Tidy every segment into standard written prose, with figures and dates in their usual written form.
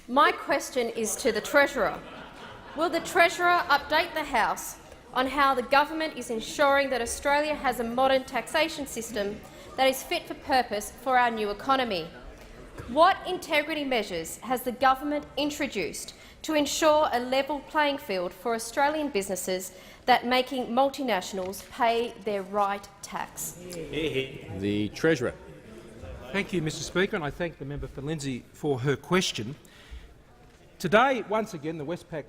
My question is to the Treasurer. Will the Treasurer update the House on how the government is ensuring that Australia has a modern taxation system that is fit for purpose for our new economy? What integrity measures has the government introduced to ensure a level playing field for Australian businesses that making multinationals pay their right tax? The Treasurer. Thank you, Mr Speaker, and I thank the member for Lindsay for her question. Today, once again, the Westpac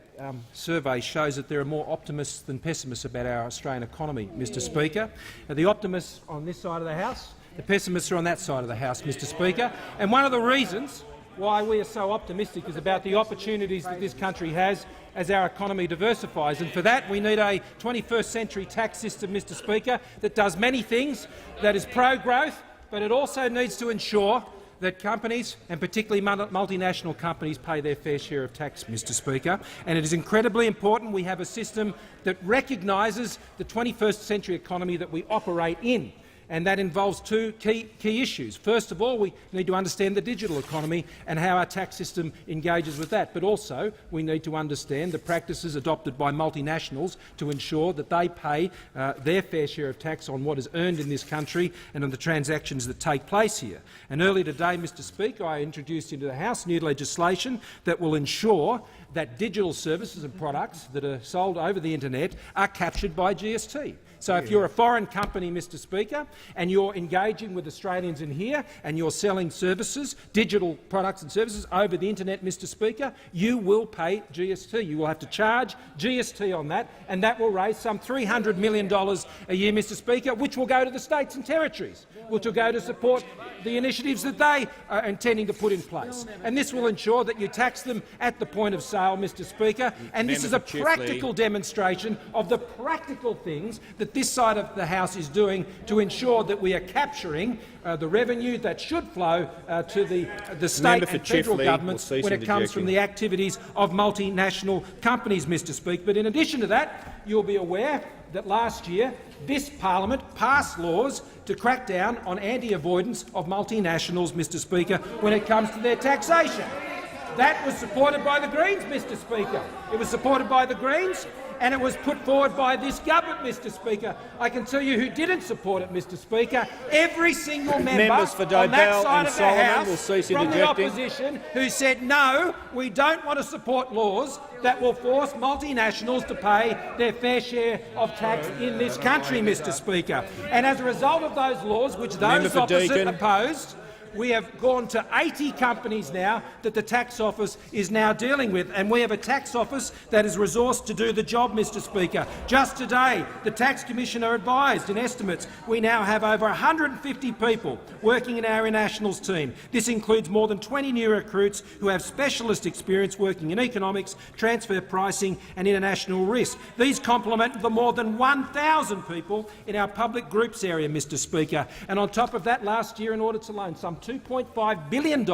survey shows that there are more optimists than pessimists about our Australian economy, Mr Speaker. The optimists are on this side of the House, the pessimists are on that side of the House, Mr Speaker. And one of the reasons why we are so optimistic is about the opportunities that this country has as our economy diversifies. And for that, we need a 21st century tax system, Mr Speaker, that does many things, that is pro-growth, but it also needs to ensure that companies, and particularly multinational companies, pay their fair share of tax, Mr Speaker. And it is incredibly important we have a system that recognises the 21st century economy that we operate in. And that involves two key issues. First of all, we need to understand the digital economy and how our tax system engages with that. But also, we need to understand the practices adopted by multinationals to ensure that they pay their fair share of tax on what is earned in this country and on the transactions that take place here. And earlier today, Mr Speaker, I introduced into the House new legislation that will ensure that digital services and products that are sold over the internet are captured by GST. So if you're a foreign company, Mr Speaker, and you're engaging with Australians in here and you're selling services, digital products and services over the internet, Mr Speaker, you will pay GST. You will have to charge GST on that, and that will raise some $300 million a year, Mr Speaker, which will go to the states and territories, which will go to support the initiatives that they are intending to put in place. And this will ensure that you tax them at the point of sale, Mr Speaker, and this is a practical demonstration of the practical things that this side of the House is doing to ensure that we are capturing the revenue that should flow to the state and federal governments when it comes from the activities of multinational companies, Mr Speaker. But in addition to that, you'll be aware that last year this parliament passed laws to crack down on anti-avoidance of multinationals, Mr Speaker, when it comes to their taxation. That was supported by the Greens, Mr Speaker. It was supported by the Greens, and it was put forward by this government, Mr Speaker. I can tell you who didn't support it, Mr Speaker. Every single member on that side of the House from the opposition who said, no, we don't want to support laws that will force multinationals to pay their fair share of tax in this country, Mr Speaker. And as a result of those laws, which those opposite opposed, we have gone to 80 companies now that the tax office is now dealing with, and we have a tax office that is resourced to do the job, Mr Speaker. Just today, the Tax Commissioner advised in estimates we now have over 150 people working in our internationals team. This includes more than 20 new recruits who have specialist experience working in economics, transfer pricing and international risk. These complement the more than 1,000 people in our public groups area, Mr Speaker. And on top of that, last year in audits alone, some $2.5 billion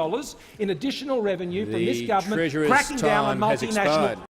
in additional revenue from this government cracking down on multinational